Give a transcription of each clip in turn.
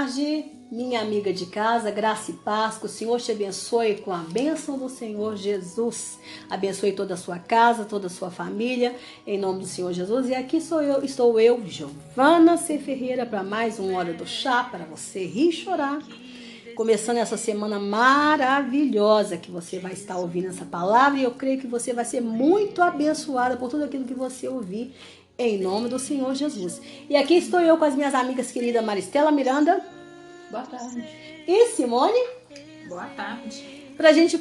tarde, minha amiga de casa, graça e paz, que o Senhor te abençoe com a bênção do Senhor Jesus. Abençoe toda a sua casa, toda a sua família, em nome do Senhor Jesus. E aqui estou eu, Giovana C. Ferreira, para mais uma Hora do Chá, para você rir e chorar. Começando essa semana maravilhosa que você vai estar ouvindo essa palavra, e eu creio que você vai ser muito abençoada por tudo aquilo que você ouvir, em nome do Senhor Jesus. E aqui estou eu com as minhas amigas queridas Maristela Miranda. Boa tarde. E Simone. Boa tarde. Pra gente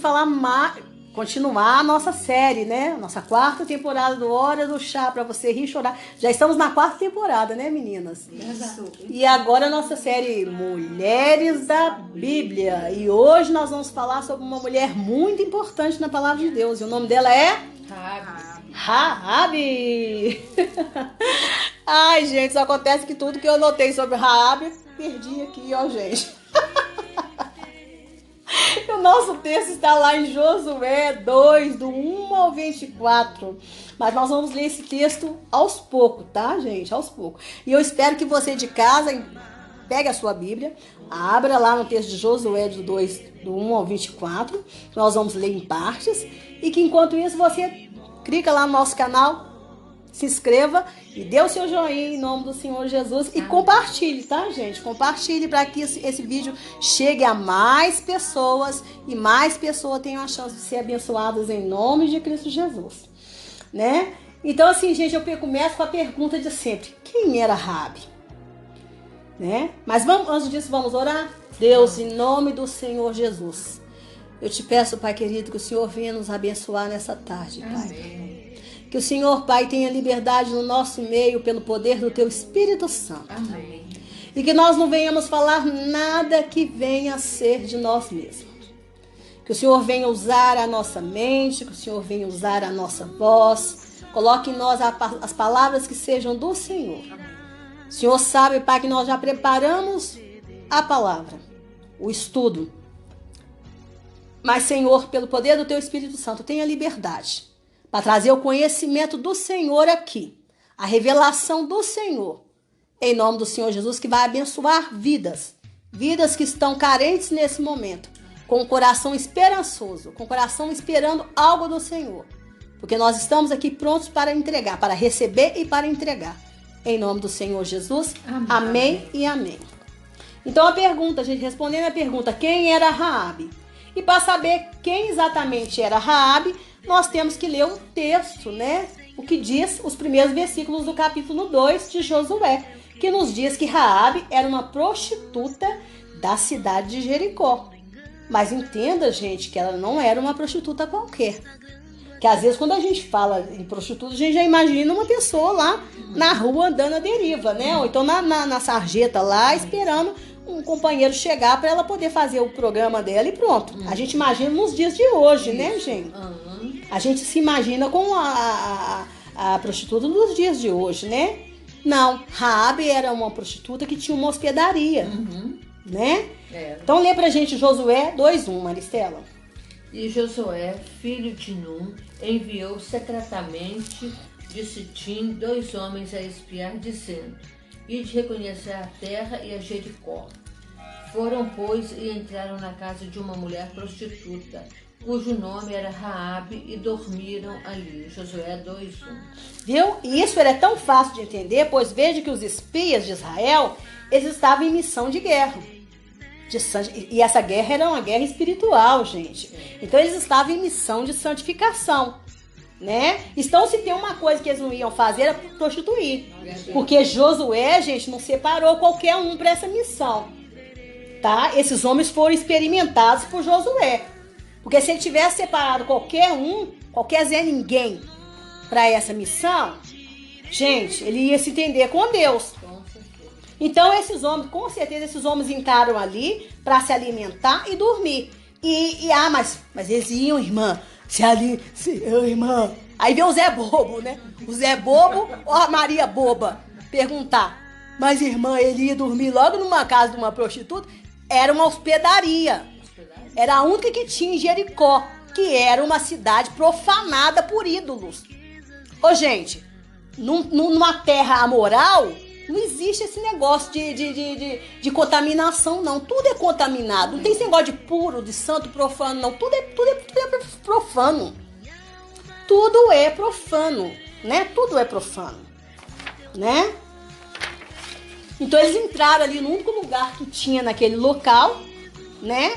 continuar a nossa série, né? Nossa 4ª temporada do Hora do Chá, pra você rir e chorar. Já estamos na 4ª temporada, né, meninas? Isso. E agora a nossa série Mulheres da Bíblia. E hoje nós vamos falar sobre uma mulher muito importante na palavra de Deus. E o nome dela é... Raabe. Ai, gente, só acontece que tudo que eu anotei sobre Raabe, perdi aqui, ó, gente. O nosso texto está lá em Josué 2, do 1 ao 24. Mas nós vamos ler esse texto aos poucos, tá, gente? Aos poucos. E eu espero que você de casa pegue a sua Bíblia, abra lá no texto de Josué 2, do 1 ao 24. Nós vamos ler em partes. E que enquanto isso você clica lá no nosso canal, se inscreva e dê o seu joinha em nome do Senhor Jesus. E compartilhe, tá, gente? Compartilhe para que esse vídeo chegue a mais pessoas e mais pessoas tenham a chance de ser abençoadas em nome de Cristo Jesus, né? Então, assim, gente, eu começo com a pergunta de sempre: quem era Raabe? Né? Mas antes disso, vamos orar? Deus, em nome do Senhor Jesus, eu te peço, Pai querido, que o Senhor venha nos abençoar nessa tarde, Pai. Amém. Que o Senhor, Pai, tenha liberdade no nosso meio pelo poder do Teu Espírito Santo. Amém. E que nós não venhamos falar nada que venha a ser de nós mesmos. Que o Senhor venha usar a nossa mente, que o Senhor venha usar a nossa voz. Coloque em nós as palavras que sejam do Senhor. O Senhor sabe, Pai, que nós já preparamos a palavra, o estudo. Mas, Senhor, pelo poder do Teu Espírito Santo, tenha liberdade para trazer o conhecimento do Senhor aqui, a revelação do Senhor, em nome do Senhor Jesus, que vai abençoar vidas que estão carentes nesse momento, com o coração esperançoso, com o coração esperando algo do Senhor, porque nós estamos aqui prontos para entregar, para receber e para entregar, em nome do Senhor Jesus. Amém, amém e amém. Então a pergunta, gente, respondendo a pergunta, quem era Raabe? E para saber quem exatamente era Raabe, nós temos que ler um texto, né? O que diz os primeiros versículos do capítulo 2 de Josué, que nos diz que Raabe era uma prostituta da cidade de Jericó. Mas entenda, gente, que ela não era uma prostituta qualquer. Que às vezes quando a gente fala em prostituta, a gente já imagina uma pessoa lá na rua andando à deriva, né? Ou então na sarjeta lá, esperando um companheiro chegar para ela poder fazer o programa dela e pronto. A gente imagina nos dias de hoje, né, gente? A gente se imagina com a prostituta dos dias de hoje, né? Não, Raabe era uma prostituta que tinha uma hospedaria, né? Então lê pra gente Josué 2:1, Maristela. E Josué, filho de Num, enviou secretamente de Sitim 2 homens a espiar, dizendo: Ide reconhecer a terra e a Jericó. Foram, pois, e entraram na casa de uma mulher prostituta, cujo nome era Raabe, e dormiram ali. Josué 2:1. Viu? E isso era tão fácil de entender, pois veja que os espias de Israel, eles estavam em missão de guerra. E essa guerra era uma guerra espiritual, gente. Então eles estavam em missão de santificação, né? Então, se tem uma coisa que eles não iam fazer, era prostituir. Porque Josué, gente, não separou qualquer um para essa missão, tá? Esses homens foram experimentados por Josué. Porque se ele tivesse separado qualquer Zé Ninguém para essa missão, gente, ele ia se entender com Deus. Então esses homens, com certeza, esses homens entraram ali para se alimentar e dormir. Mas eles iam, irmã, irmã. Aí vem o Zé Bobo, né? O Zé Bobo ou a Maria Boba perguntar: mas irmã, ele ia dormir logo numa casa de uma prostituta? Era uma hospedaria. Era a única que tinha em Jericó, que era uma cidade profanada por ídolos. Ô, gente, numa terra amoral, Não existe esse negócio de contaminação, não. Tudo é contaminado. Não tem esse negócio de puro, de santo, profano, não. Tudo é profano. Tudo é profano, né? Tudo é profano, né? Então eles entraram ali no único lugar que tinha naquele local, né?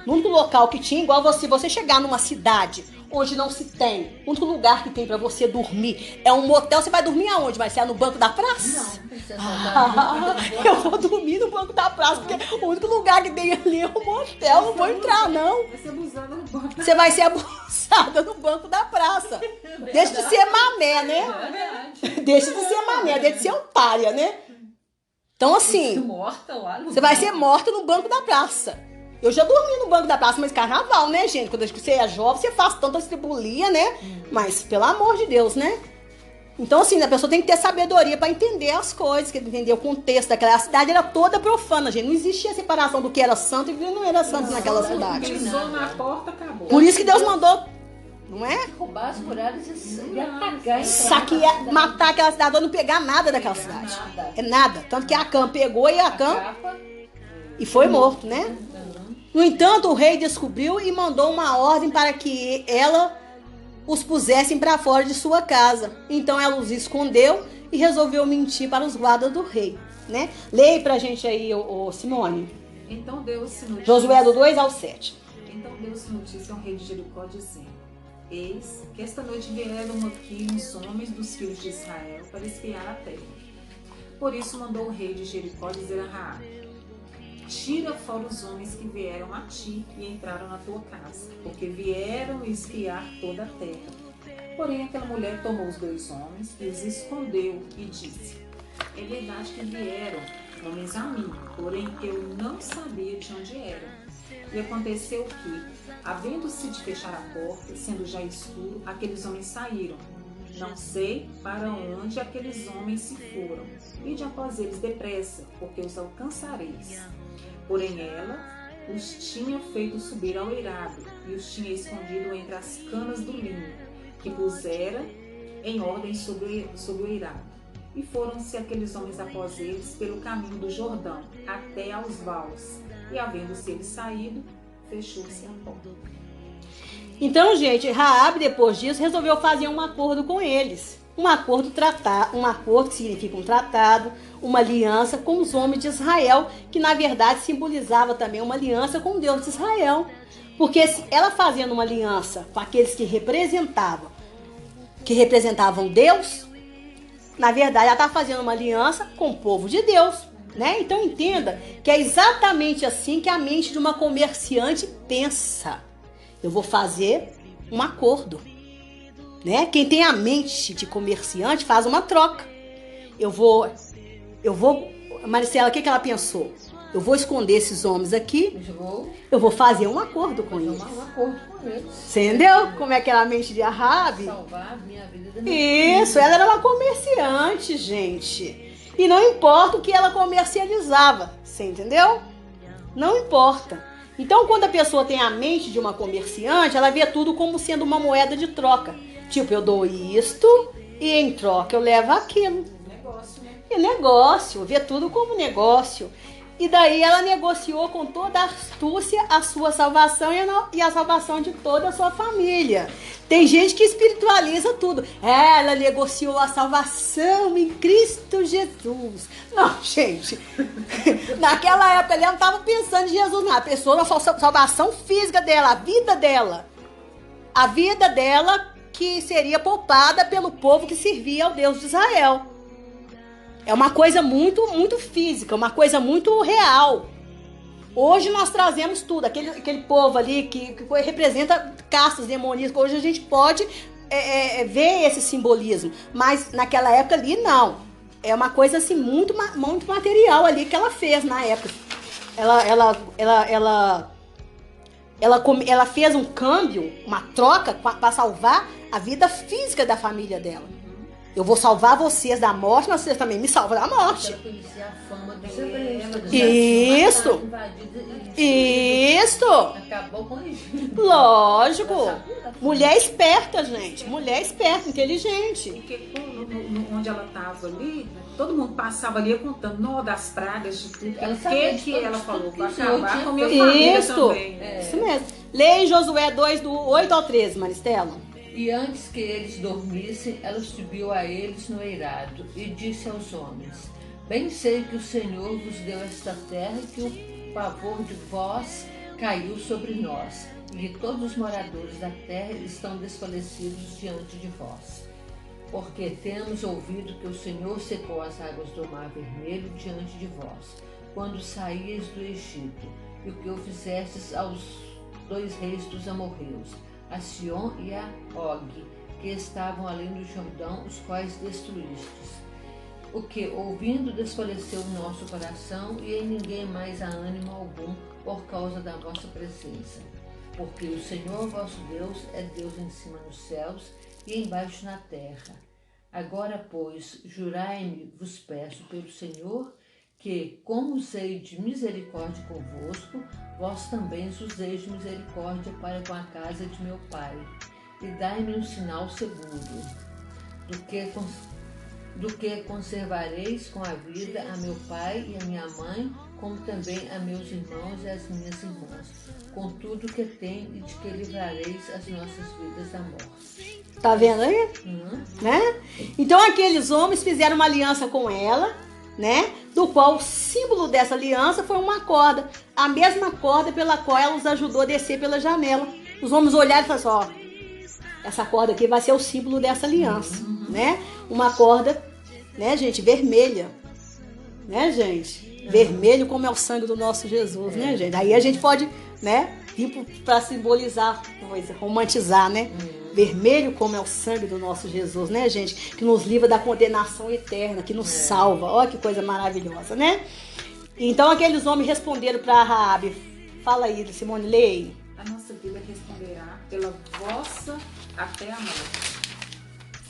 No único local que tinha, igual você chegar numa cidade onde não se tem. O único lugar que tem pra você dormir é um motel. Você vai dormir aonde? Vai ser no banco da praça? Não, eu vou dormir no banco da praça, porque o único lugar que tem ali é um motel. Não vou entrar, não. Vai ser abusada no banco. Você vai ser abusada no banco da praça. Deixa de ser mamé, né? Deixa de ser mamé, deixa de ser otária, né? Então, assim, Morta lá no você vai ser morta no banco da praça. Eu já dormi no banco da praça, mas carnaval, né, gente? Quando você é jovem, você faz tanta estribulia, né? Mas, pelo amor de Deus, né? Então, assim, a pessoa tem que ter sabedoria pra entender as coisas, entender o contexto daquela cidade. Era toda profana, gente. Não existia separação do que era santo e do que não era santo naquela cidade. Pisou na porta, acabou. Por isso que Deus mandou, não é? Roubar as muralhas e atacar. Saquear, matar aquela cidade, não pegar nada daquela cidade. Nada. É nada. Tanto que Acã pegou e Acã Capa. e foi morto, né? No entanto, o rei descobriu e mandou uma ordem para que ela os pusessem para fora de sua casa. Então ela os escondeu e resolveu mentir para os guardas do rei, né? Leia pra gente aí, ô Simone. Então deu-se notícia. Josué do 2 ao 7. Então deu-se notícia ao rei de Jericó, dizendo: Eis que esta noite vieram aqui uns homens dos filhos de Israel para espiar a terra. Por isso mandou o rei de Jericó dizer a Raabe: Tira fora os homens que vieram a ti e entraram na tua casa, porque vieram espiar toda a terra. Porém aquela mulher tomou os 2 homens e os escondeu e disse: É verdade que vieram homens a mim, porém eu não sabia de onde eram. E aconteceu que, havendo-se de fechar a porta, sendo já escuro, aqueles homens saíram. Não sei para onde aqueles homens se foram. Ide após eles depressa, porque os alcançareis. Porém ela os tinha feito subir ao eirado e os tinha escondido entre as canas do linho, que pusera em ordem sobre o eirado. E foram-se aqueles homens após eles pelo caminho do Jordão, até aos vales. E havendo-se eles saído, fechou-se a porta. Então, gente, Raabe, depois disso, resolveu fazer um acordo com eles. Um acordo que significa um tratado, uma aliança com os homens de Israel, que na verdade simbolizava também uma aliança com o Deus de Israel. Porque ela fazendo uma aliança com aqueles que representavam Deus, na verdade ela está fazendo uma aliança com o povo de Deus, né? Então entenda que é exatamente assim que a mente de uma comerciante pensa. Eu vou fazer um acordo, né? Quem tem a mente de comerciante faz uma troca. Eu vou, Maricela, o que ela pensou? Eu vou esconder esses homens aqui, eu vou fazer um acordo com eles. Um acordo com eles. Você entendeu como é que era a mente de Raabe? Salvar minha vida da minha Isso, ela era uma comerciante, gente. E não importa o que ela comercializava, você entendeu? Não importa. Então, quando a pessoa tem a mente de uma comerciante, ela vê tudo como sendo uma moeda de troca. Tipo, eu dou isto e em troca eu levo aquilo. Negócio, né? E negócio, vê tudo como negócio. E daí ela negociou com toda a astúcia a sua salvação e a salvação de toda a sua família. Tem gente que espiritualiza tudo. Ela negociou a salvação em Cristo Jesus. Não, gente. Naquela época ela não estava pensando em Jesus, não. A pessoa, na salvação física dela, a vida dela. A vida dela que seria poupada pelo povo que servia ao Deus de Israel. É uma coisa muito, muito física, uma coisa muito real. Hoje nós trazemos tudo, aquele povo ali que representa castas demoníacas. Hoje a gente pode ver esse simbolismo, mas naquela época ali não. É uma coisa assim muito, muito material ali que ela fez na época. Ela fez um câmbio, uma troca para salvar a vida física da família dela. Eu vou salvar vocês da morte, mas vocês também me salvam da morte. Ela conhecia a fama dos hebreus. Isso. Isso. Acabou com o Egito. Lógico. Mulher esperta, gente. Mulher esperta, inteligente. Porque onde ela estava ali, todo mundo passava ali contando das pragas, de tudo. Ela O sabia que de ela tudo falou? que Para o Senhor acabar tinha com a minha feito. família Isso. também. Isso mesmo. Leia em Josué 2, do 8 ao 13, Maristela. E antes que eles dormissem, ela subiu a eles no eirado e disse aos homens: Bem sei que o Senhor vos deu esta terra e que o pavor de vós caiu sobre nós, e que todos os moradores da terra estão desfalecidos diante de vós. Porque temos ouvido que o Senhor secou as águas do Mar Vermelho diante de vós, quando saíeis do Egito, e o que o fizestes aos 2 reis dos amorreus, a Sion e a Og, que estavam além do Jordão, os quais destruístes. O que, ouvindo, desfaleceu o nosso coração, e em ninguém mais há ânimo algum por causa da vossa presença. Porque o Senhor vosso Deus é Deus em cima nos céus e embaixo na terra. Agora, pois, jurai-me, vos peço pelo Senhor, que, como usei de misericórdia convosco, vós também useis de misericórdia para com a casa de meu pai, e dai-me um sinal seguro, do que conservareis com a vida a meu pai e a minha mãe, como também a meus irmãos e as minhas irmãs, com tudo que tem e de que livrareis as nossas vidas da morte. Tá vendo aí? Né? Então aqueles homens fizeram uma aliança com ela, né? Do qual o símbolo dessa aliança foi uma corda, a mesma corda pela qual ela os ajudou a descer pela janela. Os homens olharam e falaram assim, ó, essa corda aqui vai ser o símbolo dessa aliança, né? Uma corda, né, gente, vermelha, né, gente? Vermelho como é o sangue do nosso Jesus, né, gente? Aí a gente pode, né, vir para simbolizar coisa, romantizar, né? Vermelho como é o sangue do nosso Jesus, né, gente? Que nos livra da condenação eterna, que nos salva. Olha que coisa maravilhosa, né? Então aqueles homens responderam para Raabe. Fala aí, Simone, leia. A nossa vida responderá pela vossa até a morte.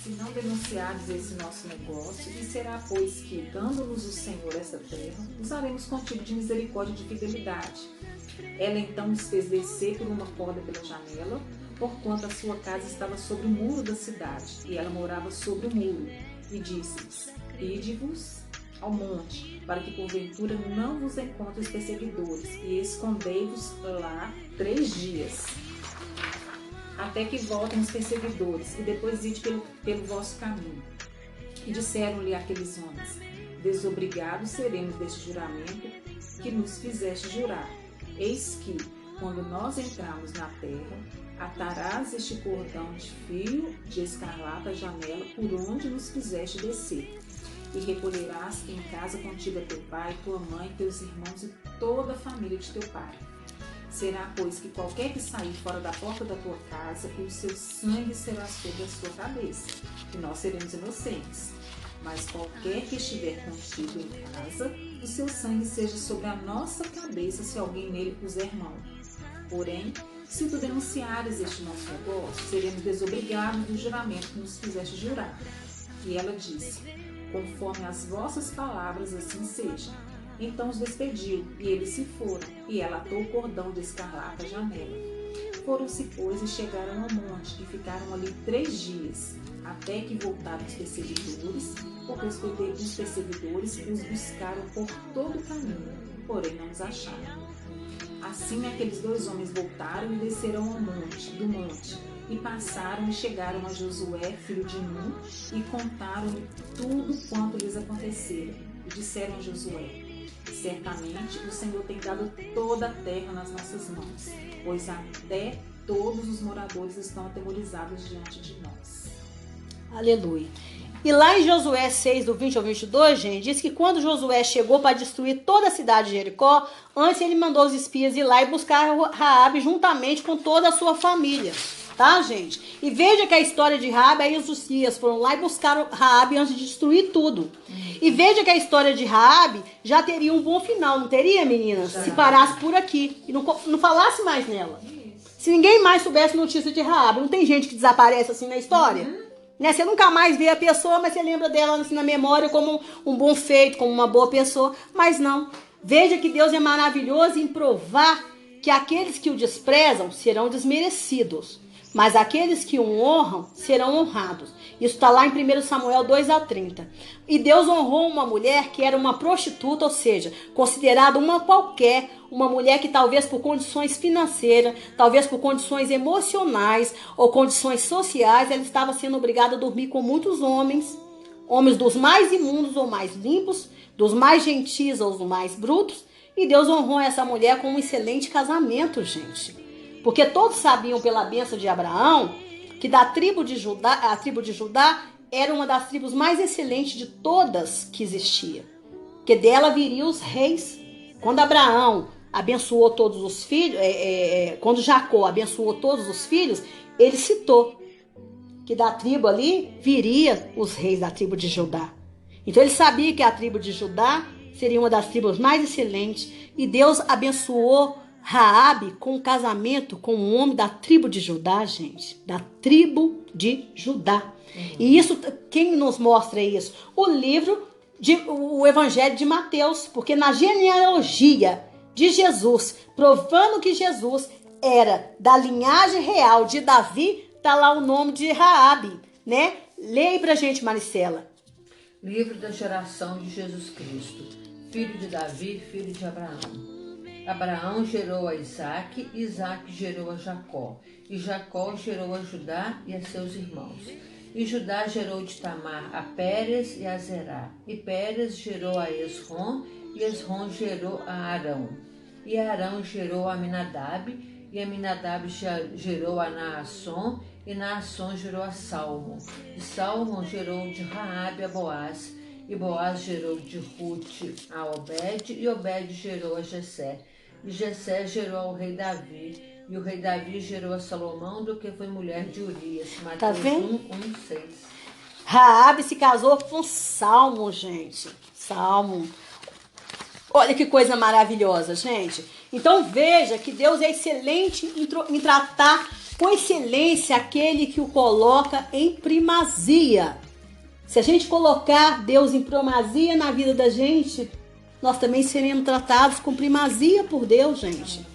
Se não denunciardes esse nosso negócio, e será, pois, que, dando-nos o Senhor essa terra, usaremos contigo de misericórdia e de fidelidade. Ela então nos fez descer por uma corda pela janela, porquanto a sua casa estava sobre o muro da cidade, e ela morava sobre o muro. E disse-lhes, ide-vos ao monte, para que porventura não vos encontrem os perseguidores, e escondei-vos lá 3 dias, até que voltem os perseguidores, e depois ide pelo vosso caminho. E disseram-lhe aqueles homens, desobrigados seremos deste juramento que nos fizeste jurar. Eis que, quando nós entrarmos na terra, atarás este cordão de fio de escarlata à janela por onde nos fizeste descer, e recolherás em casa contigo a teu pai, tua mãe, teus irmãos e toda a família de teu pai. Será, pois, que qualquer que sair fora da porta da tua casa, e o seu sangue será sobre a sua cabeça, e nós seremos inocentes. Mas qualquer que estiver contigo em casa, o seu sangue seja sobre a nossa cabeça, se alguém nele puser mão. Porém, se tu denunciares este nosso negócio, seremos desobrigados do juramento que nos fizeste jurar. E ela disse, conforme as vossas palavras, assim seja. Então os despediu, e eles se foram, e ela atou o cordão de escarlata à janela. Foram-se, pois, e chegaram ao monte, e ficaram ali 3 dias, até que voltaram os perseguidores, porque os perseguidores os buscaram por todo o caminho, porém não os acharam. Assim aqueles 2 homens voltaram e desceram ao do monte, e passaram e chegaram a Josué, filho de Nun, e contaram-lhe tudo quanto lhes acontecera. E disseram a Josué, certamente o Senhor tem dado toda a terra nas nossas mãos, pois até todos os moradores estão atemorizados diante de nós. Aleluia. E lá em Josué 6, do 20 ao 22, gente, diz que quando Josué chegou para destruir toda a cidade de Jericó, antes ele mandou os espias ir lá e buscar Raabe juntamente com toda a sua família. Tá, gente? E veja que a história de Raabe, aí os espias foram lá e buscaram Raabe antes de destruir tudo. E veja que a história de Raabe já teria um bom final, não teria, meninas? Se parasse por aqui e não falasse mais nela. Se ninguém mais soubesse notícia de Raabe, não tem gente que desaparece assim na história? Né? Você nunca mais vê a pessoa, mas você lembra dela assim, na memória como um bom feito, como uma boa pessoa. Mas não. Veja que Deus é maravilhoso em provar que aqueles que o desprezam serão desmerecidos, mas aqueles que o honram serão honrados. Isso está lá em 1 Samuel 2:30. E Deus honrou uma mulher que era uma prostituta, ou seja, considerada uma qualquer, uma mulher que talvez por condições financeiras, talvez por condições emocionais ou condições sociais, ela estava sendo obrigada a dormir com muitos homens, homens dos mais imundos ou mais limpos, dos mais gentis ou dos mais brutos. E Deus honrou essa mulher com um excelente casamento, gente. Porque todos sabiam pela bênção de Abraão que da tribo de Judá, a tribo de Judá era uma das tribos mais excelentes de todas que existia. Que dela viriam os reis. Quando Abraão abençoou todos os filhos, quando Jacó abençoou todos os filhos, ele citou que da tribo ali viria os reis da tribo de Judá. Então ele sabia que a tribo de Judá seria uma das tribos mais excelentes. E Deus abençoou Raabe com um casamento com um homem da tribo de Judá, gente. Da tribo de Judá. E isso, quem nos mostra isso? O Evangelho de Mateus. Porque na genealogia de Jesus, provando que Jesus era da linhagem real de Davi, tá lá o nome de Raabe, né? Leia pra gente, Maricela. Livro da geração de Jesus Cristo, filho de Davi, filho de Abraão. Abraão gerou a Isaque, Isaque gerou a Jacó, e Jacó gerou a Judá e a seus irmãos. E Judá gerou de Tamar a Pérez e a Zerá, e Pérez gerou a Esrom, e Esrom gerou a Arão. E Arão gerou a Aminadab, e Aminadab gerou a Naasson, e Naasson gerou a Salmon. E Salmon gerou de Raabe a Boaz, e Boaz gerou de Rute a Obed, e Obed gerou a Jessé. E Jessé gerou ao rei Davi, e o rei Davi gerou a Salomão, do que foi mulher de Urias. Mateus Tá vendo? 1:6. Raabe se casou com Salmo, gente. Salmo. Olha que coisa maravilhosa, gente. Então veja que Deus é excelente em tratar com excelência aquele que o coloca em primazia. Se a gente colocar Deus em primazia na vida da gente, nós também seremos tratados com primazia por Deus, gente.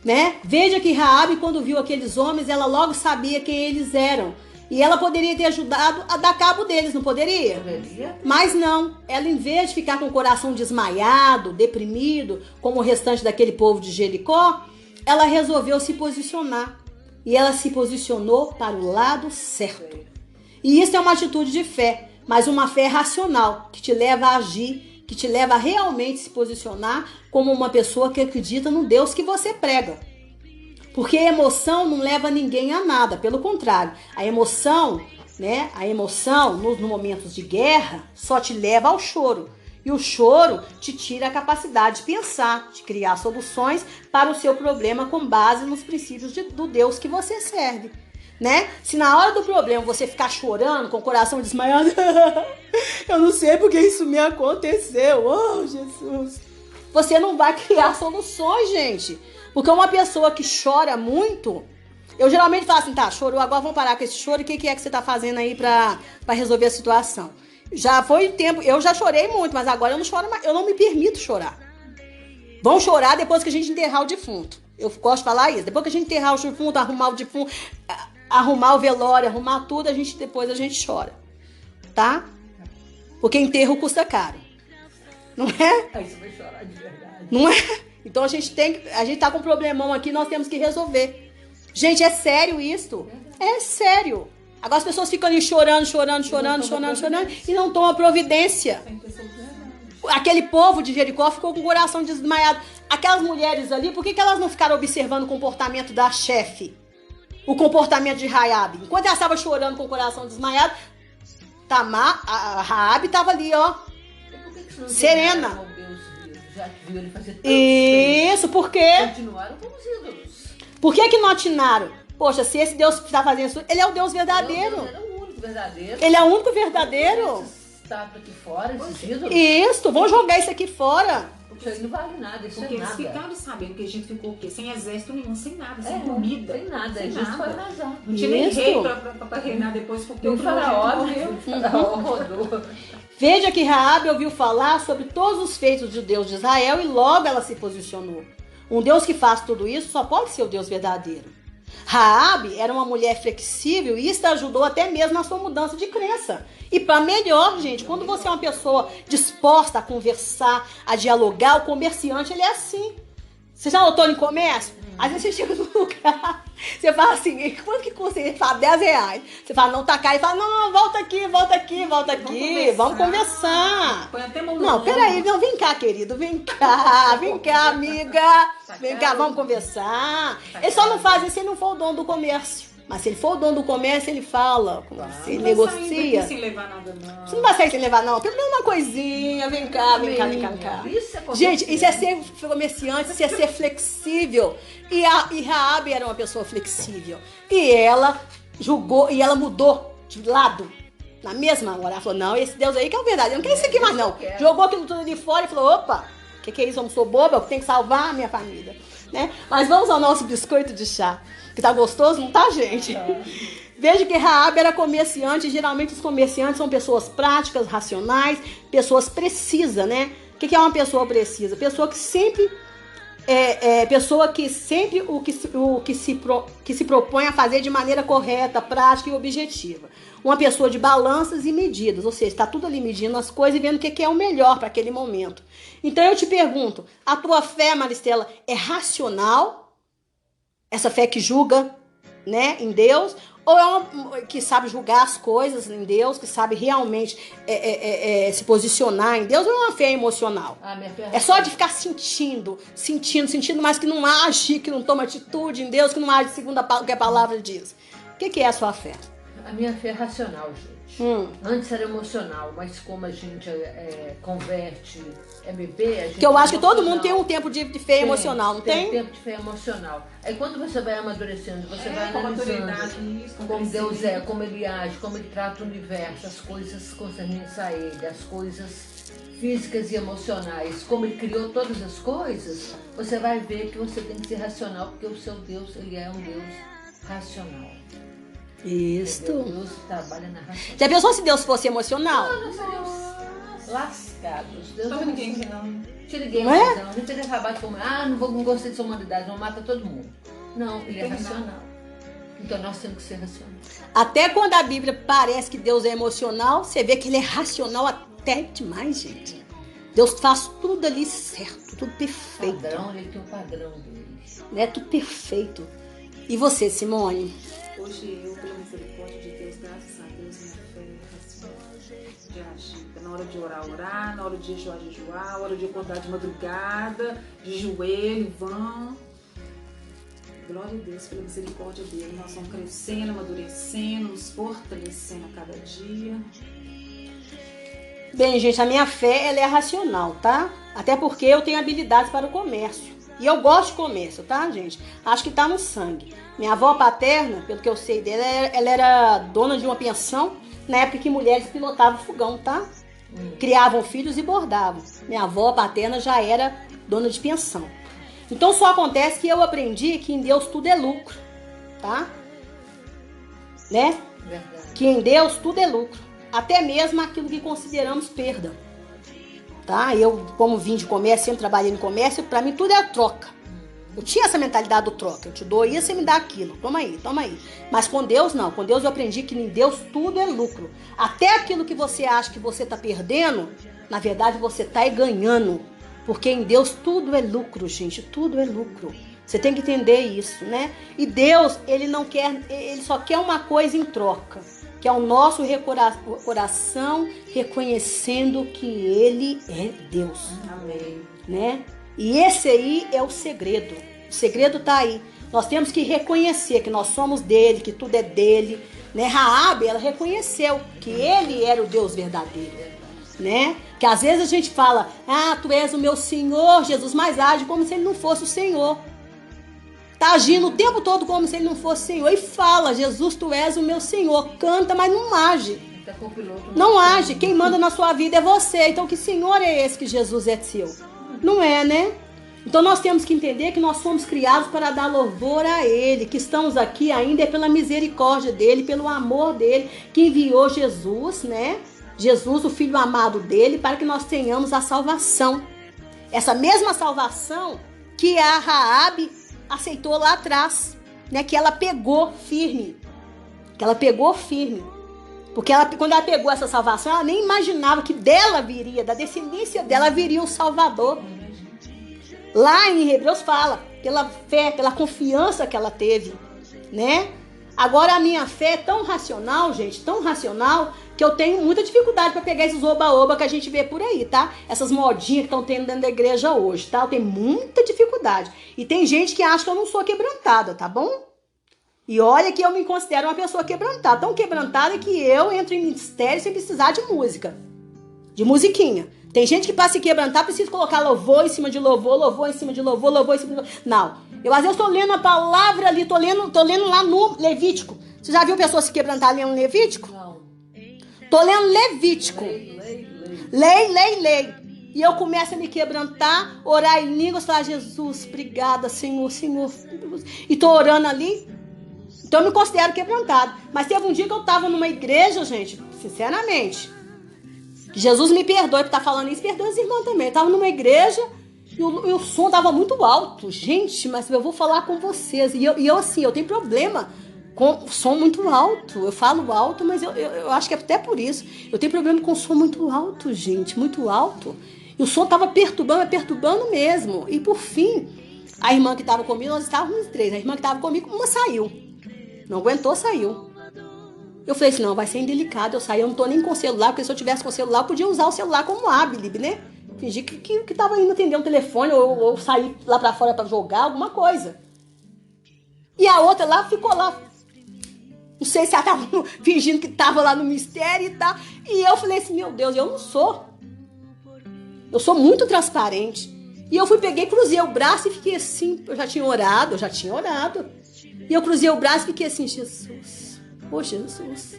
Né? Veja que Raabe, quando viu aqueles homens, ela logo sabia quem eles eram. E ela poderia ter ajudado a dar cabo deles, não poderia? Poderia. Mas não. Ela, em vez de ficar com o coração desmaiado, deprimido, como o restante daquele povo de Jericó, ela resolveu se posicionar. E ela se posicionou para o lado certo. E isso é uma atitude de fé, mas uma fé racional, que te leva a agir, que te leva a realmente se posicionar como uma pessoa que acredita no Deus que você prega. Porque a emoção não leva ninguém a nada, pelo contrário, a emoção, né, nos momentos de guerra só te leva ao choro. E o choro te tira a capacidade de pensar, de criar soluções para o seu problema com base nos princípios do Deus que você serve. Né? Se na hora do problema você ficar chorando com o coração desmaiado, eu não sei porque isso me aconteceu, oh Jesus, você não vai criar soluções, gente. Porque uma pessoa que chora muito, eu geralmente falo assim, tá, chorou, agora vamos parar com esse choro, o que é que você tá fazendo aí pra resolver a situação? Já foi tempo, eu já chorei muito, mas agora eu não choro mais, eu não me permito chorar. Vão chorar depois que a gente enterrar o defunto. Eu gosto de falar isso, depois que a gente enterrar o defunto, arrumar o defunto, arrumar o velório, arrumar tudo, depois a gente chora, tá? Porque enterro custa caro, não é? Aí você vai chorar de verdade. Não é? Então a gente tá com um problemão aqui, nós temos que resolver. Gente, é sério isso? É sério. Agora as pessoas ficam ali chorando e não tomam providência. Aquele povo de Jericó ficou com o coração desmaiado. Aquelas mulheres ali, por que elas não ficaram observando o comportamento da chefe? O comportamento de Raabe. Enquanto ela estava chorando com o coração desmaiado, a Raabe estava ali, ó, serena. Já que viu ele fazer isso, por quê? Continuaram como os ídolos. Por que não atinaram? Poxa, se esse Deus está fazendo isso, ele é o Deus verdadeiro. Ele é o único verdadeiro. Ele é o único verdadeiro. Esses tapas aqui fora, esses ídolos. Isso, vamos jogar isso aqui fora. Por Isso aí não vale nada, isso Porque é eles nada. ficaram sabendo que a gente ficou o quê? Sem exército nenhum, sem nada, sem É, comida. sem nada, sem Jesus foi nada. arrasar. Não tinha nem Isso. rei pra reinar depois, porque E o o faraó, morreu. o faraó rodou. Veja que Raabe ouviu falar sobre todos os feitos de Deus de Israel e logo ela se posicionou. Um Deus que faz tudo isso só pode ser o Deus verdadeiro. Raabe era uma mulher flexível e isso ajudou até mesmo na sua mudança de crença. E para melhor, gente, quando você é uma pessoa disposta a conversar, a dialogar, o comerciante ele é assim. Você já notou em comércio? Às vezes você chega num lugar, você fala assim, quanto que custa? Ele fala R$10. Você fala, não, tá caro. Ele fala, não, volta aqui, vamos conversar. Põe até mão no Não, ombro. peraí, não, vem cá, querido, vem cá, amiga. Vem cá, vamos conversar. Ele só não faz isso se ele não for o dono do comércio. Mas se ele for o dono do comércio, ele fala, ele Não vai sair negocia. daqui sem levar nada, não. Você não vai sair sem levar, não. Pelo menos uma coisinha, vem cá. Isso é Gente, isso é ser comerciante, isso é ser flexível. E Raabe era uma pessoa flexível. E ela julgou, e ela mudou de lado. Na mesma hora, ela falou, não, esse Deus aí que é o verdadeiro, eu não quero isso aqui mais não. Jogou aquilo tudo ali fora e falou, opa, o que é isso? Eu não sou boba, eu tenho que salvar a minha família. Né? Mas vamos ao nosso biscoito de chá. Que tá gostoso, não tá, gente? Veja que Raabe era comerciante, e geralmente os comerciantes são pessoas práticas, racionais, pessoas precisas, né? O que é uma pessoa precisa? Pessoa que sempre que se propõe a fazer de maneira correta, prática e objetiva. Uma pessoa de balanças e medidas, ou seja, está tudo ali medindo as coisas e vendo o que é o melhor para aquele momento. Então eu te pergunto, a tua fé, Maristela, é racional? Essa fé que julga, né, em Deus, ou é uma que sabe julgar as coisas em Deus, que sabe realmente se posicionar em Deus, ou é uma fé emocional? Minha fé É só de ficar sentindo, mas que não age, que não toma atitude em Deus, que não age segundo o que a palavra diz. O que é a sua fé? A minha fé é racional, gente. Antes era emocional, mas como a gente converte MB, a gente. Que eu acho que todo mundo tem um tempo de fé emocional, não tem? Tem um tempo de fé emocional. Aí quando você vai amadurecendo, você vai com analisando maturidade, isso, com como Deus crescimento. é, como Ele age, como Ele trata o universo, as coisas concernentes a Ele, as coisas físicas e emocionais, como Ele criou todas as coisas, você vai ver que você tem que ser racional, porque o seu Deus, Ele é um Deus racional. Isto. Deus trabalha na ração. Já pensou se Deus fosse emocional? Nós seríamos lascados. Deus Então ninguém não. Te liguei, Não é? não. A gente teria acabado com não gostei dessa humanidade, não mata todo mundo. Não, ele é racional. Então nós temos que ser racionais. Até quando a Bíblia parece que Deus é emocional, você vê que ele é racional até demais, gente. Deus faz tudo ali certo, tudo perfeito. Padrão, ele tem um padrão dele. Né? Tudo perfeito. E você, Simone? Hoje eu, pela misericórdia de Deus, graças a Deus, minha fé é racional de agir. Na hora de orar, na hora de jejuar, na hora de acordar de madrugada, de joelho, vão. Glória a Deus, pela misericórdia dele. Nós vamos crescendo, amadurecendo, nos fortalecendo a cada dia. Bem, gente, a minha fé ela é racional, tá? Até porque eu tenho habilidades para o comércio. E eu gosto de comércio, tá, gente? Acho que tá no sangue. Minha avó paterna, pelo que eu sei dela, ela era dona de uma pensão na época que mulheres pilotavam fogão, tá? Criavam filhos e bordavam. Minha avó paterna já era dona de pensão. Então só acontece que eu aprendi que em Deus tudo é lucro, tá? Né? Verdade. Que em Deus tudo é lucro. Até mesmo aquilo que consideramos perda. Tá? Eu, como vim de comércio, sempre trabalhei no comércio, pra mim tudo é troca. Eu tinha essa mentalidade do troca. Eu te dou isso e me dá aquilo. Toma aí, toma aí. Mas com Deus não. Com Deus eu aprendi que em Deus tudo é lucro. Até aquilo que você acha que você tá perdendo, na verdade você tá ganhando. Porque em Deus tudo é lucro, gente. Tudo é lucro. Você tem que entender isso, né? E Deus, ele só quer uma coisa em troca. Que é o nosso coração reconhecendo que Ele é Deus. Amém. Né? E esse aí é o segredo. O segredo está aí. Nós temos que reconhecer que nós somos dele, que tudo é dele. Né? Raabe, ela reconheceu que ele era o Deus verdadeiro. Né? Que às vezes a gente fala, tu és o meu Senhor, Jesus, mas age como se ele não fosse o Senhor. Tá agindo o tempo todo como se ele não fosse Senhor. E fala, Jesus, tu és o meu Senhor. Canta, mas não age. Tá com o piloto, Não age. Quem manda na sua vida é você. Então que Senhor é esse que Jesus é seu? Não é, né? Então nós temos que entender que nós fomos criados para dar louvor a Ele, que estamos aqui ainda é pela misericórdia dEle, pelo amor dEle, que enviou Jesus, né? Jesus, o Filho amado dEle, para que nós tenhamos a salvação. Essa mesma salvação que a Raabe aceitou lá atrás, né? Que ela pegou firme. Porque quando ela pegou essa salvação, ela nem imaginava que dela viria, da descendência dela viria um Salvador. Lá em Hebreus fala, pela fé, pela confiança que ela teve, né? Agora a minha fé é tão racional, gente, tão racional, que eu tenho muita dificuldade para pegar esses oba-oba que a gente vê por aí, tá? Essas modinhas que estão tendo dentro da igreja hoje, tá? Eu tenho muita dificuldade. E tem gente que acha que eu não sou quebrantada, tá bom? E olha que eu me considero uma pessoa quebrantada, tão quebrantada que eu entro em ministério sem precisar de música, de musiquinha. Tem gente que para se quebrantar precisa colocar louvor em cima de louvor, louvor em cima de louvor, louvor em cima de louvor. Não, eu às vezes estou lendo a palavra ali, tô lendo lá no Levítico. Você já viu pessoa se quebrantar lendo Levítico? Não. Tô lendo Levítico. Lei. E eu começo a me quebrantar, orar em línguas, falar, Jesus, obrigada, Senhor. E tô orando ali. Então eu me considero quebrantado. Mas teve um dia que eu tava numa igreja, gente, sinceramente. Que Jesus me perdoe por estar falando isso, perdoe as irmãs também. Eu tava numa igreja e o som tava muito alto. Gente, mas eu vou falar com vocês. E eu assim, eu tenho problema com som muito alto. Eu falo alto, mas eu acho que é até por isso. Eu tenho problema com som muito alto, gente, muito alto. E o som tava perturbando mesmo. E por fim, a irmã que tava comigo, nós estávamos 3. A irmã que tava comigo, uma saiu. Não aguentou, saiu. Eu falei assim, não, vai ser indelicado eu sair, eu não tô nem com celular, porque se eu tivesse com celular, eu podia usar o celular como hábil, né? Fingir que tava indo atender um telefone ou sair lá pra fora pra jogar, alguma coisa. E a outra lá ficou lá. Não sei se ela tava fingindo que tava lá no mistério e tal. E eu falei assim, meu Deus, eu não sou. Eu sou muito transparente. E eu peguei, cruzei o braço e fiquei assim, eu já tinha orado. E eu cruzei o braço e fiquei assim, Jesus. Oh, Jesus,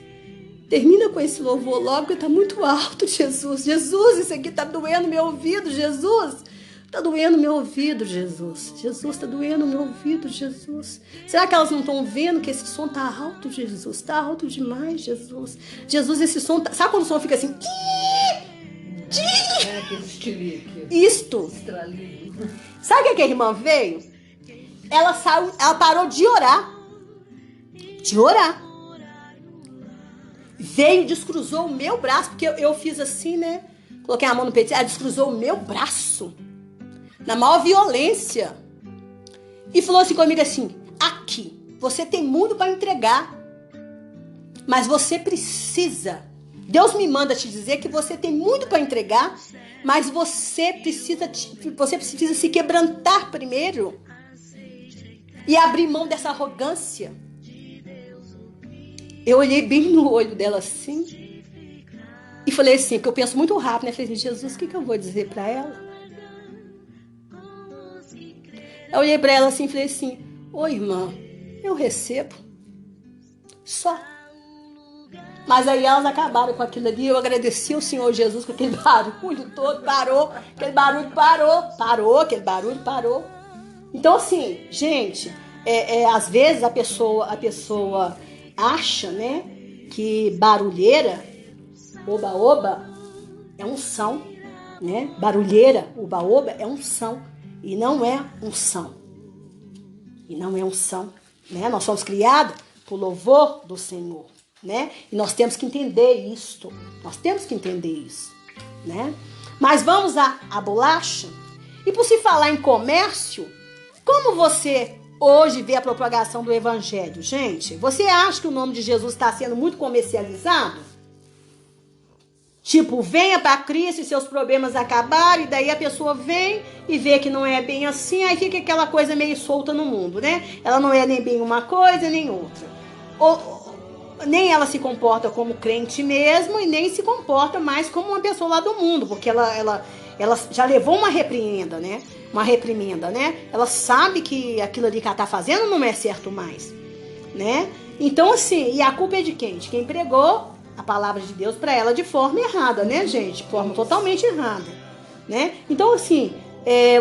termina com esse louvor logo, porque tá muito alto, Jesus. Jesus, isso aqui tá doendo meu ouvido, Jesus. Tá doendo meu ouvido, Jesus. Jesus, tá doendo meu ouvido, Jesus. Será que elas não estão vendo que esse som tá alto, Jesus? Tá alto demais, Jesus. Jesus, esse som tá... Sabe quando o som fica assim? É aquele estilique. Isto. Estralido. Sabe o que a irmã veio? Ela saiu, ela parou de orar. Veio, descruzou o meu braço, porque eu fiz assim, né? Coloquei a mão no peito, ela descruzou o meu braço, na maior violência. E falou assim comigo assim, aqui, você tem muito para entregar, mas você precisa, Deus me manda te dizer que você tem muito para entregar, mas você precisa se quebrantar primeiro e abrir mão dessa arrogância. Eu olhei bem no olho dela assim e falei assim, porque eu penso muito rápido, né? Falei assim, Jesus, o que eu vou dizer pra ela? Eu olhei pra ela assim e falei assim, oi, irmã, eu recebo. Só. Mas aí elas acabaram com aquilo ali, eu agradeci ao Senhor Jesus com aquele barulho todo, parou. Então assim, gente, às vezes a pessoa acha, né, que barulheira, oba-oba, é unção, né? Barulheira, oba-oba, é unção. E não é unção. Né? Nós somos criados por louvor do Senhor, né? E nós temos que entender isto. Né? Mas vamos à bolacha. E por se falar em comércio, como você hoje vê a propagação do evangelho, gente? Você acha que o nome de Jesus está sendo muito comercializado? Tipo, venha para Cristo e seus problemas acabaram, e daí a pessoa vem e vê que não é bem assim, aí fica aquela coisa meio solta no mundo, né? Ela não é nem bem uma coisa, nem outra. Nem ela se comporta como crente mesmo, e nem se comporta mais como uma pessoa lá do mundo, porque ela já levou uma reprimenda, né? Ela sabe que aquilo ali que ela tá fazendo não é certo mais, né? Então, assim, e a culpa é de quem? De quem pregou a palavra de Deus para ela de forma errada, né, gente? De forma totalmente errada, né? Então, assim,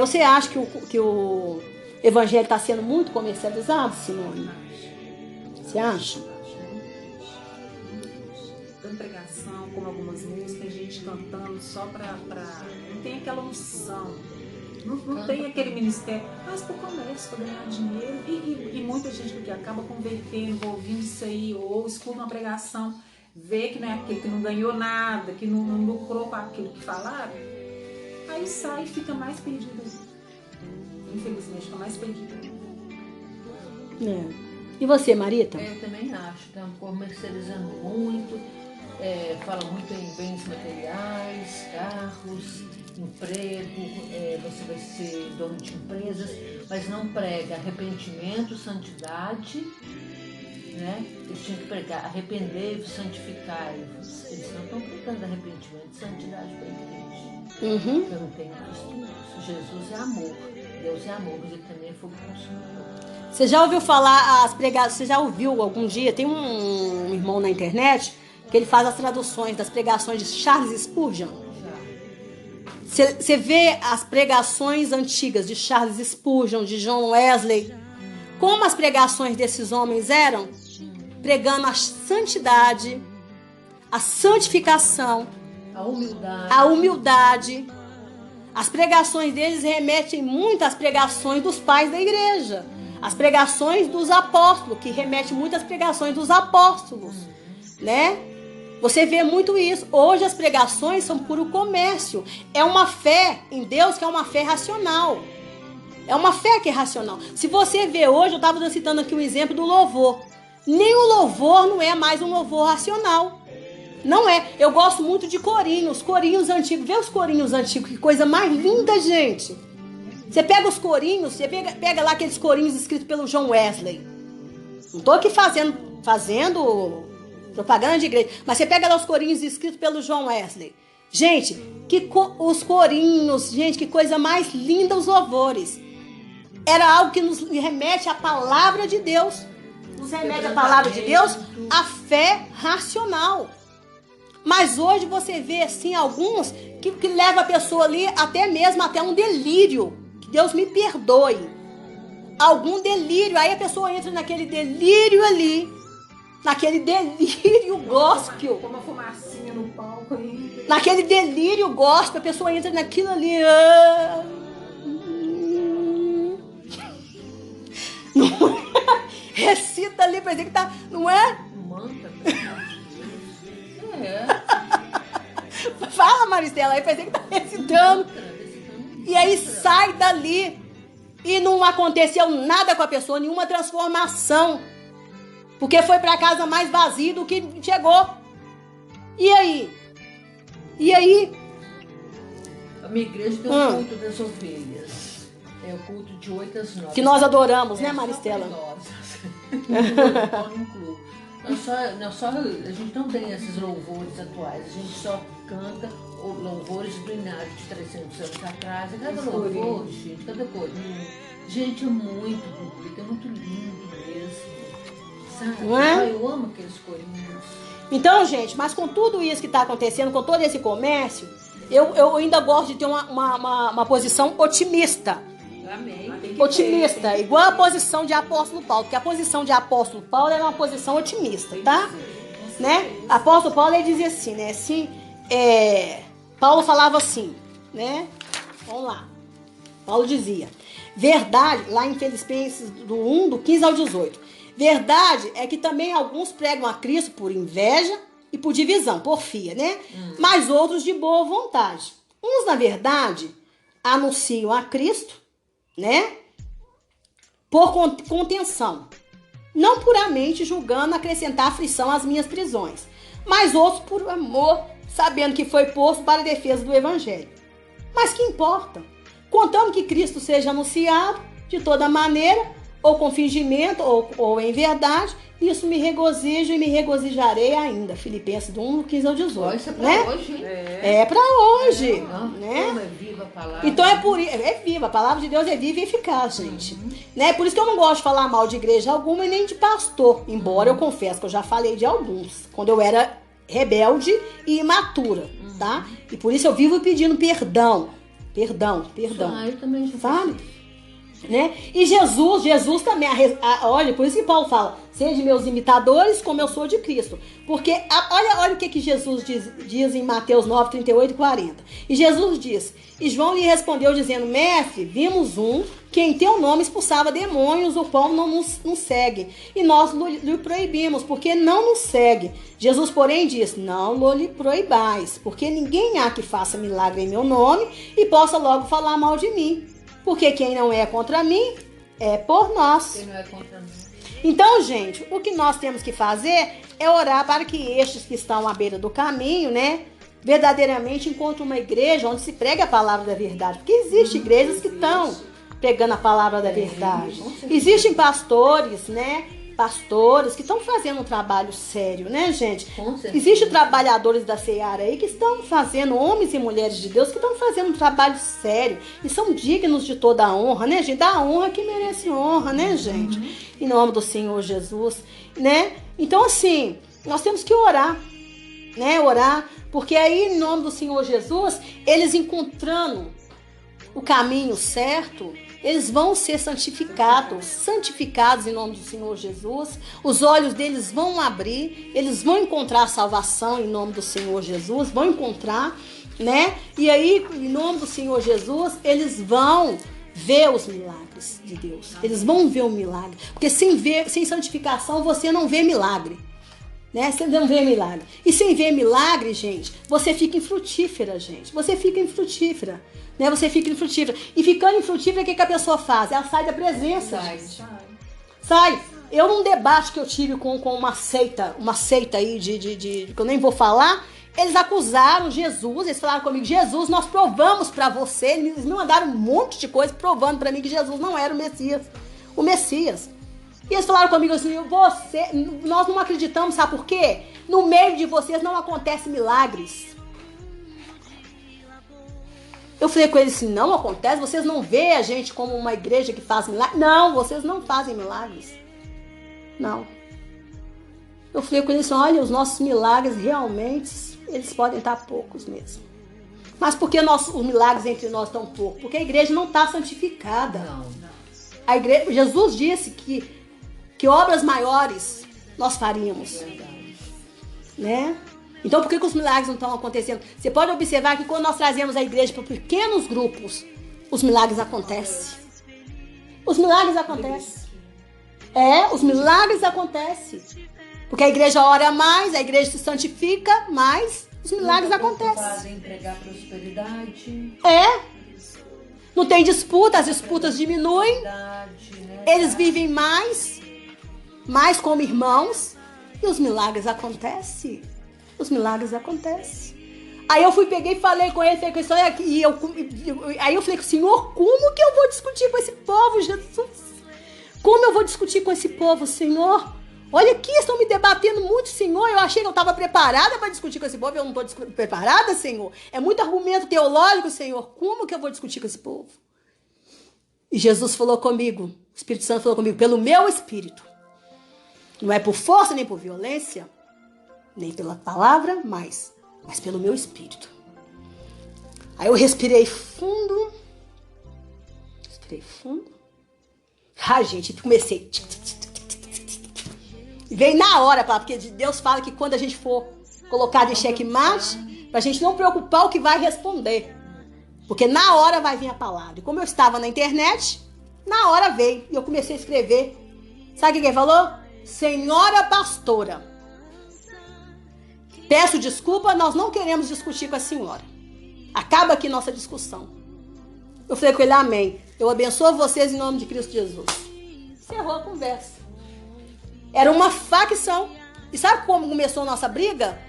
Você acha que o evangelho está sendo muito comercializado, Simone? Você acha? Tanto pregação como algumas músicas, tem gente cantando só pra... Não tem aquela unção. Não tem aquele ministério, mas por comércio, para ganhar dinheiro. E muita gente que acaba convertendo, ouvindo isso aí, ou escuta uma pregação, vê que não é aquele, que não ganhou nada, que não lucrou com aquilo que falaram, aí sai e fica mais perdido. Infelizmente, fica mais perdido. E você, Marita? Eu também acho. Estão comercializando muito, falam muito em bens materiais, carros, emprego, você vai ser dono de empresas, mas não prega arrependimento, santidade, né? Eles tinham que pregar arrependei-vos, santificai-vos. Eles não estão pregando arrependimento e santidade para a igreja. Eu não tenho visto isso. Jesus é amor, Deus é amor, mas ele também é fogo consumidor. Você já ouviu falar as pregações? Você já ouviu algum dia? Tem um irmão na internet que ele faz as traduções das pregações de Charles Spurgeon. Você vê as pregações antigas de Charles Spurgeon, de John Wesley, como as pregações desses homens eram? Pregando a santidade, a santificação, a humildade. As pregações deles remetem muito às pregações dos pais da igreja. As pregações dos apóstolos, que remete muito às pregações dos apóstolos, né? Você vê muito isso. Hoje as pregações são puro comércio. É uma fé em Deus que é uma fé racional. É uma fé que é racional. Se você vê hoje, eu estava citando aqui um exemplo do louvor. Nem o louvor não é mais um louvor racional. Não é. Eu gosto muito de corinhos antigos. Vê os corinhos antigos, que coisa mais linda, gente. Você pega os corinhos, você pega lá aqueles corinhos escritos pelo John Wesley. Não estou aqui fazendo propaganda de igreja, mas você pega lá os corinhos escritos pelo John Wesley. Gente, os corinhos, gente, que coisa mais linda os louvores. Era algo que nos remete à palavra de Deus. Nos remete à palavra de Deus, a fé racional. Mas hoje você vê, assim, alguns que levam a pessoa ali até um delírio. Que Deus me perdoe. Algum delírio. Aí a pessoa entra naquele delírio ali. Naquele delírio gospel. Como uma fumacinha no palco aí. Naquele delírio gospel, a pessoa entra naquilo ali. Recita ali, parece que tá. Não é? Manta. Fala, Maristela, aí parece que tá recitando. E aí sai dali. E não aconteceu nada com a pessoa, nenhuma transformação. Porque foi para casa mais vazio do que chegou. E aí? A minha igreja tem o culto das ovelhas. É o culto de 8 às 9. Que nós adoramos, né, Maristela? A gente não tem esses louvores atuais. A gente só canta louvores do Inário de 300 anos atrás. Cada louvor, gente, cada corinho. Gente, é muito bonito, é muito lindo mesmo. Sabe? Não é? Eu amo aqueles corinhos. Então, gente, mas com tudo isso que está acontecendo, com todo esse comércio, eu ainda gosto de ter uma posição otimista. Amém. Otimista, igual a posição de apóstolo Paulo, porque a posição de apóstolo Paulo era uma posição otimista, tá? Né? Apóstolo Paulo, ele dizia assim, né? Paulo falava assim, né? Vamos lá. Paulo dizia, verdade, lá em Filipenses do 1, do 15 ao 18, verdade é que também alguns pregam a Cristo por inveja e por divisão, porfia, né? Mas outros de boa vontade. Uns, na verdade, anunciam a Cristo, né? Por contenção, não puramente julgando acrescentar aflição às minhas prisões, mas outros por amor, sabendo que foi posto para a defesa do evangelho. Mas que importa? Contando que Cristo seja anunciado de toda maneira, ou com fingimento, ou em verdade, isso me regozijo e me regozijarei ainda. Filipenses do 1, 15 ao 18. Isso é pra né? hoje. É pra hoje. Né? Como é viva a palavra. Então é viva. A palavra de Deus é viva e eficaz, gente. Né? Por isso que eu não gosto de falar mal de igreja alguma e nem de pastor. Embora eu confesso que eu já falei de alguns. Quando eu era rebelde e imatura. Tá? E por isso eu vivo pedindo perdão. Perdão. Eu também já Sabe? fiz isso. Né? E Jesus também, olha, por isso que Paulo fala, sede meus imitadores como eu sou de Cristo, porque olha o que Jesus diz em Mateus 9, 38 e 40, e Jesus diz, e João lhe respondeu dizendo, mestre, vimos um que em teu nome expulsava demônios, o pão não nos segue, e nós lhe proibimos, porque não nos segue. Jesus, porém, diz, não lhe proibais, porque ninguém há que faça milagre em meu nome e possa logo falar mal de mim. Porque quem não é contra mim, é por nós. Quem não é contra mim. Então, gente, o que nós temos que fazer é orar para que estes que estão à beira do caminho, né, verdadeiramente encontrem uma igreja onde se prega a palavra da verdade. Porque existem igrejas que estão pregando a palavra da verdade. Existem pastores, né, pastores que estão fazendo um trabalho sério, né, gente? Existem trabalhadores da Seara aí que estão fazendo, homens e mulheres de Deus que estão fazendo um trabalho sério e são dignos de toda a honra, né, gente? Da honra que merece honra, né, gente? Em nome do Senhor Jesus, né? Então, assim, nós temos que orar, né? Orar, porque aí, em nome do Senhor Jesus, eles encontrando o caminho certo, eles vão ser santificados em nome do Senhor Jesus, os olhos deles vão abrir, eles vão encontrar salvação em nome do Senhor Jesus, vão encontrar, né? E aí, em nome do Senhor Jesus, eles vão ver os milagres de Deus, eles vão ver o milagre, porque sem santificação você não vê milagre, né? Você não vê milagre, e sem ver milagre, gente, você fica infrutífera, gente, você fica infrutífera. Né, você fica infrutífera. E ficando infrutífera, o que a pessoa faz? Ela sai da presença. Sai. Eu, num debate que eu tive com uma seita aí que eu nem vou falar, eles acusaram Jesus, eles falaram comigo, Jesus, nós provamos pra você, eles me mandaram um monte de coisa provando pra mim que Jesus não era o Messias. E eles falaram comigo assim, nós não acreditamos, sabe por quê? No meio de vocês não acontecem milagres. Eu falei com eles assim, não acontece, vocês não veem a gente como uma igreja que faz milagres? Não, vocês não fazem milagres. Não. Eu falei com eles assim, olha, os nossos milagres realmente, eles podem estar poucos mesmo. Mas por que os milagres entre nós estão poucos? Porque a igreja não está santificada. Não. A igreja, Jesus disse que obras maiores nós faríamos. Né? Então, por que os milagres não estão acontecendo? Você pode observar que quando nós trazemos a igreja para pequenos grupos, os milagres acontecem. Os milagres acontecem. Os milagres acontecem. Porque a igreja ora mais, a igreja se santifica mais, os milagres acontecem. Fazem pregar prosperidade. Não tem disputa, as disputas diminuem. Né? Eles vivem mais como irmãos, e os milagres acontecem. Os milagres acontecem. Aí eu peguei e falei com ele, aí eu falei com o Senhor, como que eu vou discutir com esse povo, Jesus? Como eu vou discutir com esse povo, Senhor? Olha aqui, estão me debatendo muito, Senhor. Eu achei que eu estava preparada para discutir com esse povo, eu não estou preparada, Senhor. É muito argumento teológico, Senhor. Como que eu vou discutir com esse povo? E Jesus falou comigo, o Espírito Santo falou comigo, pelo meu Espírito. Não é por força nem por violência, nem pela palavra, mas pelo meu Espírito. Aí eu respirei fundo. Ai, gente, comecei. E veio na hora, porque Deus fala que quando a gente for colocado em xeque-mate, pra gente não preocupar o que vai responder. Porque na hora vai vir a palavra. E como eu estava na internet, na hora veio. E eu comecei a escrever. Sabe o que ele falou? Senhora pastora, peço desculpa, nós não queremos discutir com a senhora. Acaba aqui nossa discussão. Eu falei com ele, amém. Eu abençoo vocês em nome de Cristo Jesus. Encerrou a conversa. Era uma facção. E sabe como começou a nossa briga?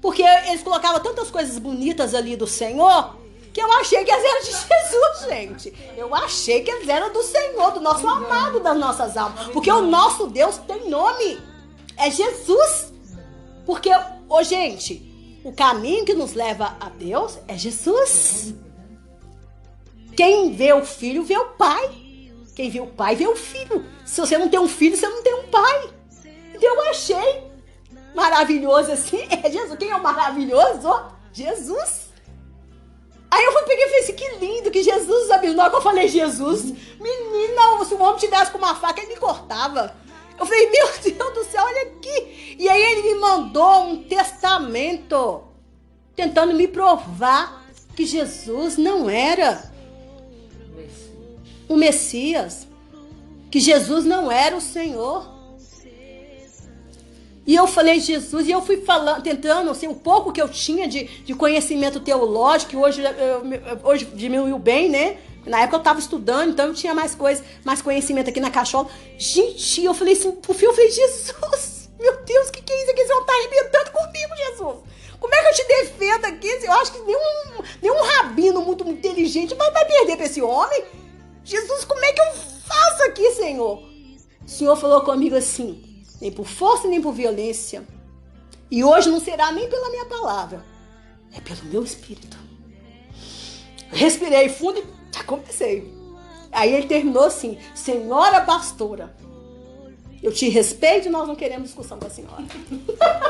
Porque eles colocavam tantas coisas bonitas ali do Senhor, que eu achei que elas eram de Jesus, gente. Eu achei que elas eram do Senhor, do nosso amado, das nossas almas. Porque o nosso Deus tem nome. É Jesus. Porque, gente, o caminho que nos leva a Deus é Jesus. Quem vê o filho, vê o pai. Quem vê o pai, vê o filho. Se você não tem um filho, você não tem um pai. Então eu achei maravilhoso assim. É Jesus. Quem é o maravilhoso? Jesus. Aí eu peguei e falei assim, que lindo, que Jesus abençoe. Na hora que eu falei Jesus, menina, se o homem tivesse com uma faca, ele me cortava. Eu falei, meu Deus do céu, olha aqui. E aí ele me mandou um testamento, tentando me provar que Jesus não era o Messias, que Jesus não era o Senhor. E eu falei, Jesus, e eu fui falando, tentando, assim, o pouco que eu tinha de conhecimento teológico, que hoje diminuiu bem, né? Na época eu estava estudando, então eu tinha mais conhecimento aqui na cachola. Gente, eu falei assim, por fim, eu falei, Jesus, meu Deus, o que é isso aqui? Eles vão estar arrebentando comigo, Jesus. Como é que eu te defendo aqui? Eu acho que nenhum rabino muito inteligente vai perder para esse homem. Jesus, como é que eu faço aqui, Senhor? O Senhor falou comigo assim, nem por força nem por violência. E hoje não será nem pela minha palavra, é pelo meu espírito. Respirei fundo e comecei. Aí ele terminou assim, senhora pastora, eu te respeito e nós não queremos discussão com a senhora.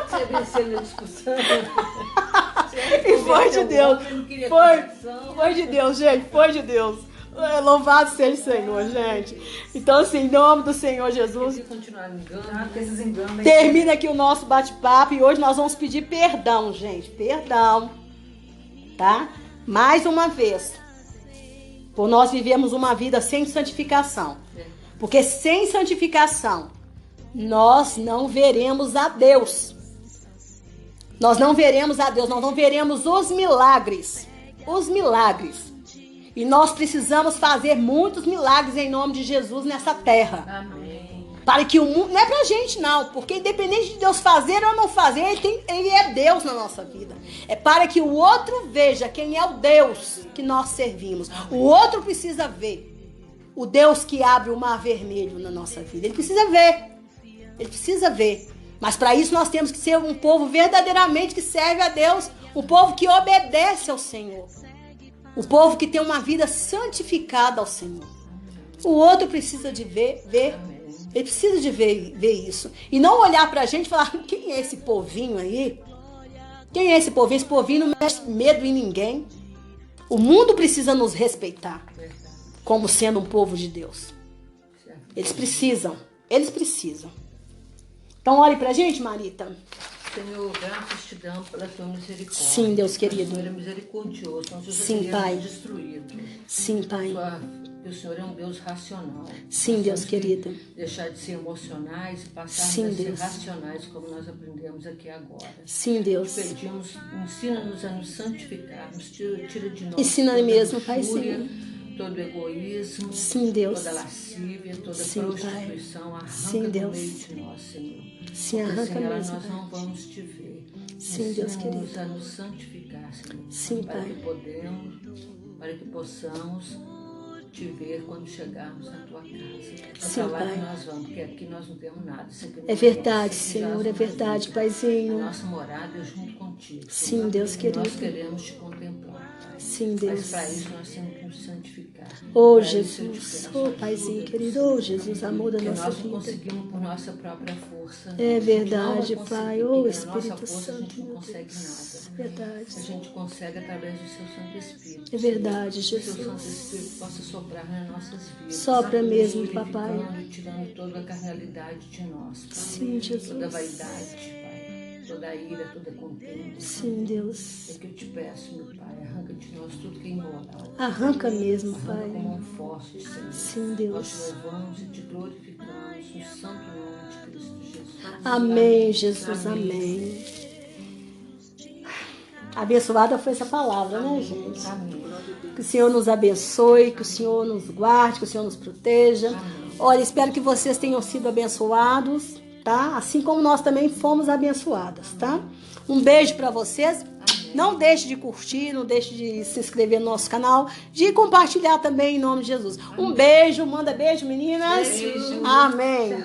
Você venceu na discussão. E foi de Deus. Foi de Deus, gente. Foi de Deus. Louvado seja o Senhor, gente. Então, assim, em nome do Senhor Jesus, termina aqui o nosso bate-papo. E hoje nós vamos pedir perdão, gente. Perdão. Tá? Mais uma vez. Por nós vivemos uma vida sem santificação. Porque sem santificação, nós não veremos a Deus. Nós não veremos a Deus. Nós não veremos os milagres. Os milagres. E nós precisamos fazer muitos milagres em nome de Jesus nessa terra. Amém. Para que o mundo... Não é pra gente, não. Porque independente de Deus fazer ou não fazer, ele é Deus na nossa vida. É para que o outro veja quem é o Deus que nós servimos. O outro precisa ver o Deus que abre o mar vermelho na nossa vida. Ele precisa ver. Ele precisa ver. Mas para isso nós temos que ser um povo verdadeiramente que serve a Deus. Um povo que obedece ao Senhor. O povo que tem uma vida santificada ao Senhor. O outro precisa de ver. Ele precisa de ver isso. E não olhar pra gente e falar, quem é esse povinho aí? Quem é esse povinho? Esse povinho não mete medo em ninguém. O mundo precisa nos respeitar como sendo um povo de Deus. Eles precisam. Então olhe pra gente, Marita. Senhor, graças te damos pela tua misericórdia. Sim, Deus querido. O Senhor é misericordioso, não Sim, Pai. Destruído. Sim, Pai. O Senhor é um Deus racional. Sim, Deus querido. Deixar de ser emocionais e passar a ser racionais, como nós aprendemos aqui agora. Sim, Deus. Te pedimos, ensina-nos a nos santificarmos, tira de nós ensina mesmo, Pai, Senhor. Todo egoísmo, sim, Deus. Toda lascívia, toda sim, prostituição, Pai. arranca sim, do Deus. meio de nós, Senhor. Sim, arranca mesmo, mesmo, nós Pai. não vamos te ver. Sim, Deus querido. A nos santificar, Senhor. Sim, para Pai. Para que possamos te ver quando chegarmos na tua casa. Sim, Pai. Que nós vamos, porque aqui nós não temos nada. É verdade, Senhor, é verdade, Paizinho. A nossa morada é junto contigo. Sim, Senhor. Deus querido. Nós queremos te contemplar, Pai. Sim, Deus. Mas para isso nós temos que nos santificar. Oh, Jesus. Oh, Paizinho querido. Oh, Jesus, amor da nossa vida. Nós não conseguimos por nossa própria força. É verdade, Pai. Oh, Espírito nossa força, Santo. A gente não consegue nada. É verdade. A gente consegue através do seu Santo Espírito. É verdade, Jesus. Que o seu Santo Espírito possa soprar nas nossas vidas. Sopra mesmo, papai. Tirando toda a carnalidade de nós. Pai. Sim, Jesus. Toda vaidade, Pai. Toda ira, toda contenda. Sim, Deus. É que eu te peço, meu Pai. Arranca de nós tudo que é imoral. Arranca mesmo, Arranca Pai. com mão forte, Senhor. Sim, Deus. Nós te louvamos e te glorificamos no santo nome de Cristo Jesus. Amém, Jesus. Amém. Abençoada foi essa palavra, né, gente? Amém. Que o Senhor nos abençoe, que o Senhor nos guarde, que o Senhor nos proteja. Olha, espero que vocês tenham sido abençoados, tá? Assim como nós também fomos abençoadas, tá? Um beijo para vocês. Não deixe de curtir, não deixe de se inscrever no nosso canal, de compartilhar também em nome de Jesus. Um beijo, manda beijo, meninas. Beijo. Amém.